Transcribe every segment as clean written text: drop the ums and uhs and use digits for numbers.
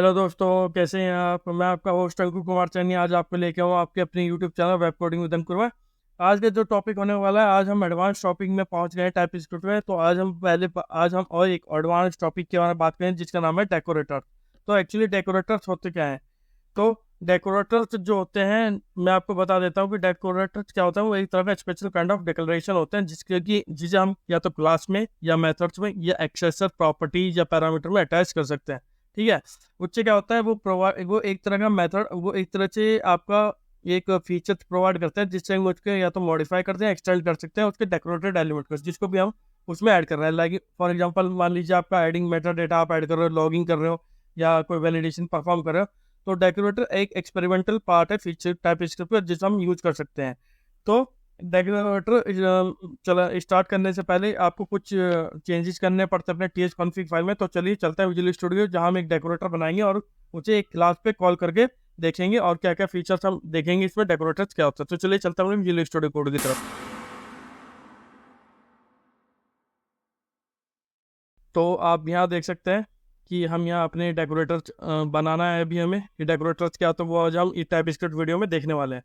Hello दोस्तों, कैसे हैं आप। मैं आपका होस्ट अंकुर कुमार चैनी आज आपको लेके आऊँ आपके अपने YouTube channel web coding with Ankur में। आज के जो टॉपिक होने वाला है, आज हम एडवांस टॉपिक में पहुंच गए हैं टाइपस्क्रिप्ट में। तो आज हम और एक एडवांस टॉपिक के बारे में बात करें जिसका नाम है डेकोरेटर। तो एक्चुअली डेकोरेटर्स होते क्या हैं? तो डेकोरेटर्स जो होते हैं, मैं आपको बता देता हूँ कि डेकोरेटर्स क्या होता है। वो एक तरह का स्पेशल काइंड ऑफ डिक्लेरेशन होते हैं जिसे हम या तो क्लास में या मेथड्स में या एक्सेसर प्रॉपर्टीज या पैरामीटर में अटैच कर सकते हैं। ठीक है। उससे क्या होता है, वो एक तरह का मेथड, वो एक तरह से आपका एक फीचर प्रोवाइड करता है जिससे हम उसके या तो मॉडिफाई करते हैं, एक्सटेंड कर सकते हैं उसके डेकोरेटेड एलिमेंट को, जिसको भी हम उसमें ऐड कर रहे हैं। लाइक फॉर एग्जांपल, मान लीजिए आपका एडिंग मेटा डेटा आप ऐड कर रहे हो, लॉगिंग कर रहे हो या कोई वैलिडेशन परफॉर्म कर रहे हो। तो डेकोरेटर एक एक्सपेरिमेंटल पार्ट है फीचर टाइपस्क्रिप्ट पर जिसे हम यूज कर सकते हैं। तो डेकोरेटर चला स्टार्ट करने से पहले आपको कुछ चेंजेस करने पड़ते हैं अपने टीएस कॉन्फ़िग फाइल में। तो चलिए चलते हैं विजुअल स्टूडियो, जहां हम एक डेकोरेटर बनाएंगे और उसे एक क्लास पे कॉल करके देखेंगे और क्या क्या फीचर्स हम देखेंगे इसमें डेकोरेटर्स क्या होता है। तो चलिए चलते हैं विजुअल स्टूडियो कोड की तरफ। तो आप यहाँ देख सकते हैं कि हम यहाँ अपने डेकोरेटर्स बनाना है। अभी हमें ये डेकोरेटर्स क्या होता है वो आज हम इस टाइपस्क्रिप्ट वीडियो में देखने वाले हैं।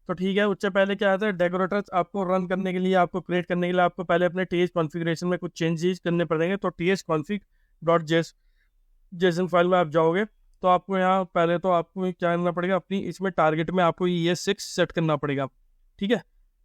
तो ठीक है, उससे पहले क्या आता है, डेकोरेटर्स आपको रन करने के लिए, आपको क्रिएट करने के लिए आपको पहले अपने टीएस कॉन्फ़िगरेशन में कुछ चेंजेस करने पड़ेंगे। तो TS config dot JSON file में आप जाओगे तो आपको यहाँ पहले तो आपको क्या करना पड़ेगा, अपनी इसमें टारगेट में आपको ES6 सेट करना पड़ेगा। ठीक है।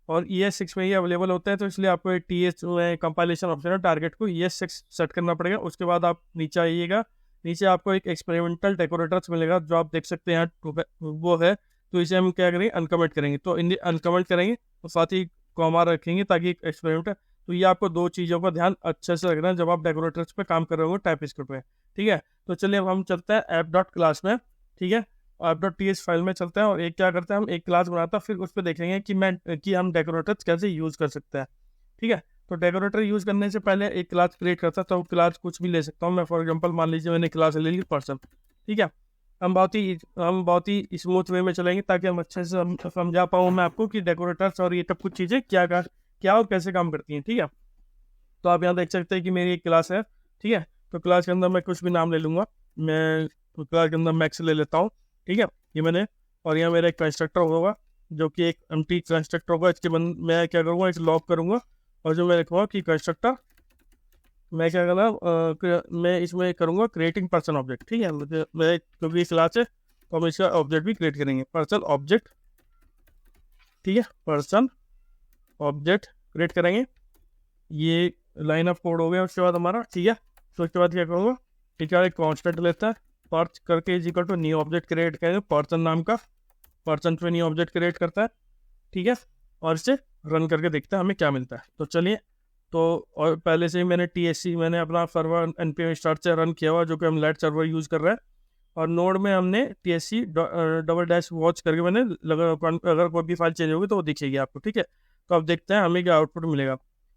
और ES6 में ही अवेलेबल होता है, तो इसलिए आपको TS में कंपाइलेशन ऑप्शन है, टारगेट को ES6 सेट करना पड़ेगा। उसके बाद आप नीचे आइएगा, नीचे आपको एक एक्सपेरिमेंटल डेकोरेटर्स मिलेगा जो आप देख सकते हैं यहाँ वो है। तो इसे हम क्या करेंगे, अनकमेंट करेंगे। तो इन अनकमेंट करेंगे और साथ ही कॉमा रखेंगे ताकि एक्सपेरिमेंट है। तो ये आपको दो चीज़ों का ध्यान अच्छे से रखना है जब आप डेकोरेटर्स पे काम कर रहे हो टाइपस्क्रिप्ट पे। ठीक है। तो चलिए अब हम चलते हैं ऐप डॉट क्लास में। ठीक है। App dot T S file में चलते हैं और एक क्या करते हैं, हम एक क्लास बनाता है, फिर उस पर देखेंगे कि हम डेकोरेटर्स कैसे यूज़ कर सकते हैं। ठीक है। तो डेकोरेटर यूज़ करने से पहले एक क्लास क्रिएट करता है, तो क्लास कुछ भी ले सकता हूँ मैं। फॉर एग्जाम्पल मान लीजिए मैंने क्लास ले ली पर्सन। ठीक है। हम बहुत ही स्मूथ वे में चलेंगे ताकि हम अच्छे से समझा पाऊँ मैं आपको कि डेकोरेटर्स और ये सब कुछ चीज़ें क्या और कैसे काम करती हैं। ठीक है। तो आप यहाँ देख सकते हैं कि मेरी एक क्लास है। ठीक है। तो क्लास के अंदर मैं कुछ भी नाम ले लूँगा। मैं क्लास के अंदर मैक्स ले लेता हूँ। ठीक है। ये मैंने, और यहाँ मेरा एक कंस्ट्रक्टर होगा जो कि एक एम्प्टी कंस्ट्रक्टर होगा। इसके बाद मैं क्या करूँगा, एक लॉक करूँगा और जो मैं लिखूँगा कि कंस्ट्रक्टर, मैं क्या करना, मैं इसमें करूँगा क्रिएटिंग पर्सन ऑब्जेक्ट। ठीक है। मैं क्योंकि इस क्लास है तो हम इसका ऑब्जेक्ट भी क्रिएट करेंगे, पर्सन ऑब्जेक्ट। ठीक है। पर्सन ऑब्जेक्ट क्रिएट करेंगे। ये लाइन ऑफ कोड हो गया उसके बाद हमारा। ठीक है। तो उसके बाद क्या करूँगा, एक कॉन्स्टेंट लेता है, पर्च करके is equal to new object create करेंगे पर्सन नाम का। पर्सन पे न्यू ऑब्जेक्ट क्रिएट करता है। ठीक है। और इसे रन करके देखते हैं हमें क्या मिलता है। तो चलिए, तो और पहले से ही मैंने अपना सर्वर npm स्टार्ट से रन किया हुआ, जो कि हम लाइट सर्वर यूज़ कर रहे हैं। और नोड में हमने TSC डबल डैश वॉच करके मैंने लगा, अगर कोई भी फाइल चेंज होगी तो वो दिखेगी आपको। ठीक है। तो अब देखते हैं हमें क्या आउटपुट मिलेगा।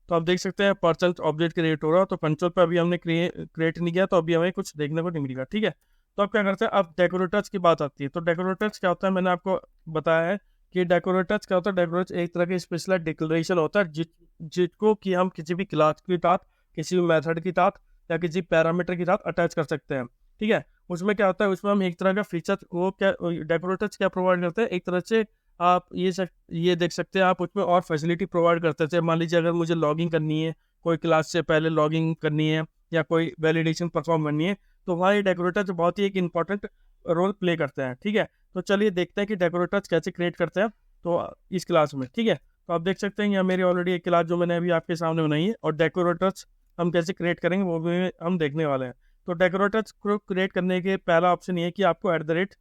तो आप देख सकते हैं पर्सन ऑब्जेक्ट क्रिएट हो रहा है। तो कंसोल पर अभी हमने क्रिएट नहीं किया, तो अभी हमें कुछ देखने को नहीं मिलेगा। ठीक है। तो अब क्या करते हैं, अब डेकोरेटर्स की बात आती है। तो डेकोरेटर्स क्या होता है, मैंने आपको बताया है कि डेकोरेटर्स क्या होता है। डेकोरेटर्स एक तरह की स्पेशल डिक्लेरेशन होता है जिसको कि हम किसी भी क्लास के साथ, किसी भी मेथड के साथ या किसी पैरामीटर के साथ अटैच कर सकते हैं। ठीक है। उसमें क्या होता है, उसमें हम एक तरह का फीचर, वो क्या डेकोरेटर्स क्या प्रोवाइड करते हैं, एक तरह से आप ये देख सकते हैं, आप उसमें और फैसिलिटी प्रोवाइड करते थे। मान लीजिए अगर मुझे लॉगिंग करनी है, कोई क्लास से पहले लॉगिंग करनी है या कोई वैलिडेशन परफॉर्म करनी है, तो वहाँ ये डेकोरेटर्स बहुत ही एक इंपॉर्टेंट रोल प्ले करते हैं। ठीक है। तो चलिए देखते हैं कि डेकोरेटर्स कैसे क्रिएट करते हैं तो इस क्लास में। ठीक है। तो आप देख सकते हैं यहाँ मेरी ऑलरेडी एक क्लास जो मैंने अभी आपके सामने बनाई है, और डेकोरेटर्स हम कैसे क्रिएट करेंगे वो भी हम देखने वाले हैं। तो डेकोरेटर्स को क्रिएट करने के पहला ऑप्शन ये है कि आपको @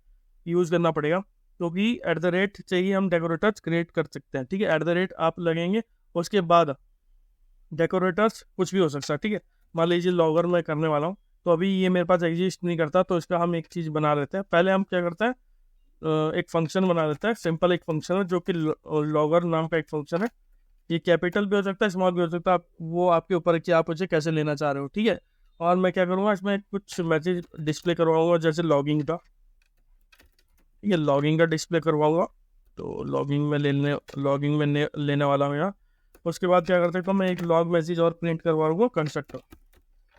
यूज़ करना पड़ेगा, क्योंकि @ से ही हम डेकोरेटर्स क्रिएट कर सकते हैं। ठीक है। @ आप लगेंगे, उसके बाद डेकोरेटर्स कुछ भी हो सकता है। ठीक है। मान लीजिए लॉगर मैं करने वाला हूँ, तो अभी ये मेरे पास एग्जिस्ट नहीं करता, तो इसका हम एक चीज़ बना लेते हैं। पहले हम क्या करते हैं, एक फंक्शन बना देता है, सिंपल एक फंक्शन है जो कि लॉगर नाम का एक फंक्शन है। ये कैपिटल भी हो सकता है, स्मॉल भी हो सकता है, वो आपके ऊपर है कि आप उसे कैसे लेना चाह रहे हो। ठीक है। और मैं क्या करूँगा, इसमें कुछ मैसेज डिस्प्ले करवाऊंगा, जैसे लॉगिंग का, ये लॉगिंग का डिस्प्ले करवाऊंगा। तो लॉगिंग में लेने वाला हूँ यहाँ। उसके बाद क्या कर सकता हूँ, मैं एक लॉग मैसेज और प्रिंट करवाऊंगा कंस्ट्रक्टर,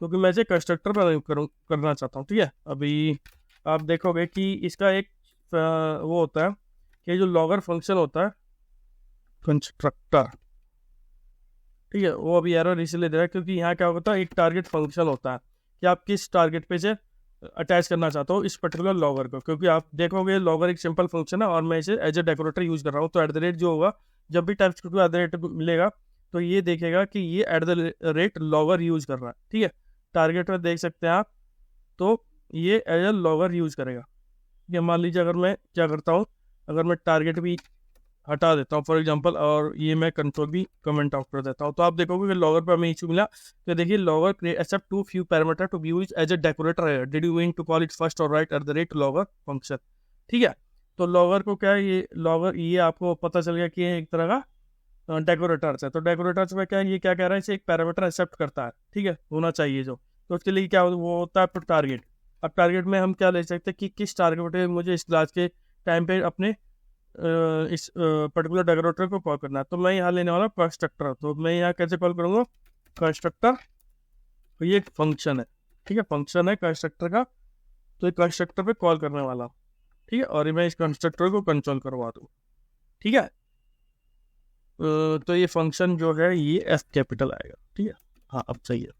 क्योंकि मैं इसे कंस्ट्रक्टर पर करना चाहता हूँ। ठीक है। अभी आप देखोगे कि इसका एक वो होता है कि जो लॉगर फंक्शन होता है कंस्ट्रक्टर, ठीक है, वो अभी एरर इसलिए दे रहा है क्योंकि यहाँ क्या होता है, एक टारगेट फंक्शन होता है कि आप किस टारगेट पे से अटैच करना चाहते हो इस पर्टिकुलर लॉगर को। क्योंकि आप देखोगे लॉगर एक सिंपल फंक्शन है और मैं इसे एज ए डेकोरेटर यूज कर रहा हूँ, तो एट द रेट जो होगा, जब भी टाइपस्क्रिप्ट को एट द रेट मिलेगा तो ये देखेगा कि ये eight the rate logger use कर रहा है, ठीक है। टारगेट में देख सकते हैं आप, तो ये एज ए लॉगर यूज करेगा। ये मान लीजिए अगर मैं क्या करता हूँ, अगर मैं टारगेट भी हटा देता हूँ फॉर एग्जांपल, और ये मैं कंट्रोल भी कमेंट आउट कर देता हूँ, तो आप देखोगे कि लॉगर पर हमें इशू मिला। तो देखिए logger accept too few parameter to be use as a decorator, did you mean to call it first और write at the rate logger function, ठीक है। तो लॉगर को क्या है, ये लॉगर, ये आपको पता चल गया कि ये एक तरह का डेकोरेटर्स है। तो डेकोरेटर्स में क्या है, ये क्या कह रहा है, इसे एक पैरामीटर एक्सेप्ट करता है, ठीक है, होना चाहिए जो। तो उसके लिए क्या वो होता है टारगेट। अब टारगेट में हम क्या ले सकते हैं कि किस टारगेट पे मुझे इस क्लास के टाइम पे अपने इस पर्टिकुलर डेकोरेटर को कॉल करना है। तो मैं यहाँ लेने वाला कंस्ट्रक्टर, तो मैं यहाँ कैसे कॉल करूँगा, कंस्ट्रक्टर, तो ये एक फंक्शन है, ठीक है, फंक्शन है कंस्ट्रक्टर का, तो ये कंस्ट्रक्टर पे कॉल करने वाला, ठीक है, और मैं इस कंस्ट्रक्टर को कंट्रोल करवा दूँ, ठीक है। तो ये फंक्शन जो है ये एफ कैपिटल आएगा, ठीक है, हाँ अब सही है,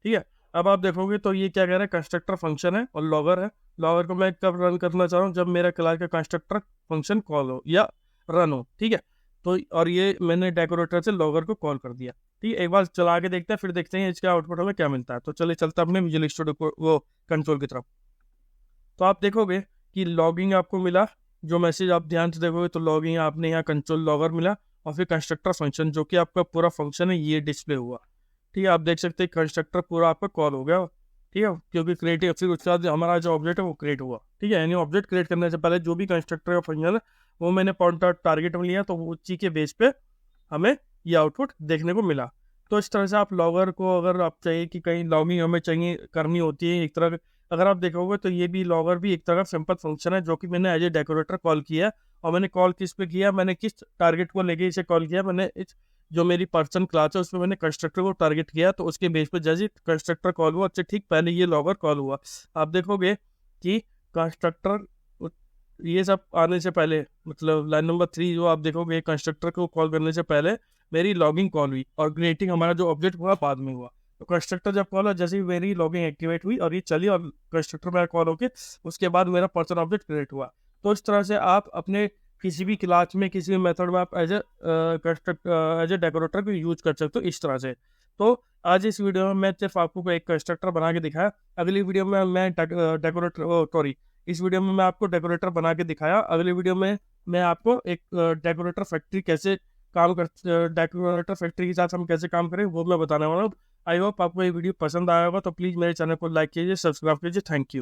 ठीक है। अब आप देखोगे तो ये क्या कह रहा है, कंस्ट्रक्टर फंक्शन है और लॉगर है। लॉगर को मैं कब रन करना चाह रहा हूँ, जब मेरा क्लास का कंस्ट्रक्टर फंक्शन कॉल हो या रन हो, ठीक है। तो और ये मैंने डेकोरेटर से लॉगर को कॉल कर दिया, ठीक है। एक बार चला के देखते हैं, फिर देखते हैं इसका आउटपुट हमें क्या मिलता है। तो चलिए चलते हैं अपने विजुअल स्टूडियो को वो कंट्रोल की तरफ। तो आप देखोगे कि लॉगिंग आपको मिला, जो मैसेज आप ध्यान से देखोगे तो लॉगिंग आपने यहाँ कंट्रोल लॉगर मिला, और फिर कंस्ट्रक्टर फंक्शन जो कि आपका पूरा फंक्शन है ये डिस्प्ले हुआ, ठीक है। आप देख सकते हैं कंस्ट्रक्टर पूरा आपका कॉल हो गया, ठीक है, क्योंकि क्रिएटिव, फिर उसके बाद हमारा जो ऑब्जेक्ट है वो क्रिएट हुआ, ठीक है। यानी ऑब्जेक्ट क्रिएट करने से पहले जो भी कंस्ट्रक्टर का फंक्शन है वो मैंने पॉइंट आउट टारगेट में लिया, तो उसी के बेस पे हमें ये आउटपुट देखने को मिला। तो इस तरह से आप लॉगर को, अगर आप चाहिए कि कहीं लॉगिंग हमें चाहिए करनी होती है एक तरह, अगर आप देखोगे तो ये भी लॉगर भी एक तरह का सिंपल फंक्शन है जो कि मैंने एज ए डेकोरेटर कॉल किया है। और मैंने कॉल किस पे किया, मैंने किस टारगेट को लेके इसे कॉल किया, मैंने इस जो मेरी पर्सन क्लास है उसमें मैंने कंस्ट्रक्टर को टारगेट किया, तो उसके बेस पे जैसे कंस्ट्रक्टर कॉल हुआ उससे ठीक पहले ये लॉगर कॉल हुआ। आप देखोगे कि कंस्ट्रक्टर ये सब आने से पहले, मतलब लाइन नंबर 3 जो आप देखोगे, कंस्ट्रक्टर को कॉल करने से पहले मेरी लॉगिंग कॉल हुई और ग्रेटिंग हमारा जो ऑब्जेक्ट हुआ बाद में हुआ। तो कंस्ट्रक्टर जब कॉल हुआ, जैसे ही मेरी लॉगिंग एक्टिवेट हुई और ये चली और कंस्ट्रक्टर मेरा कॉल होके उसके बाद मेरा पर्सन ऑब्जेक्ट क्रिएट हुआ। तो इस तरह से आप अपने किसी भी क्लास में, किसी भी मेथड में आप एज ए डेकोरेटर को यूज कर सकते हो इस तरह से। तो आज इस वीडियो में मैं सिर्फ आपको एक कंस्ट्रक्टर बना के दिखाया, अगली वीडियो में मैं डेकोरेटर, सॉरी, इस वीडियो में मैं आपको डेकोरेटर बना के दिखाया, अगली वीडियो में मैं आपको एक डेकोरेटर फैक्ट्री कैसे काम कर, डेकोरेटर फैक्ट्री के साथ हम कैसे काम करें वो मैं बताने वाला हूँ। आई होप आपको ये वीडियो पसंद आया होगा, तो प्लीज़ मेरे चैनल को लाइक कीजिए, सब्सक्राइब कीजिए। Thank you.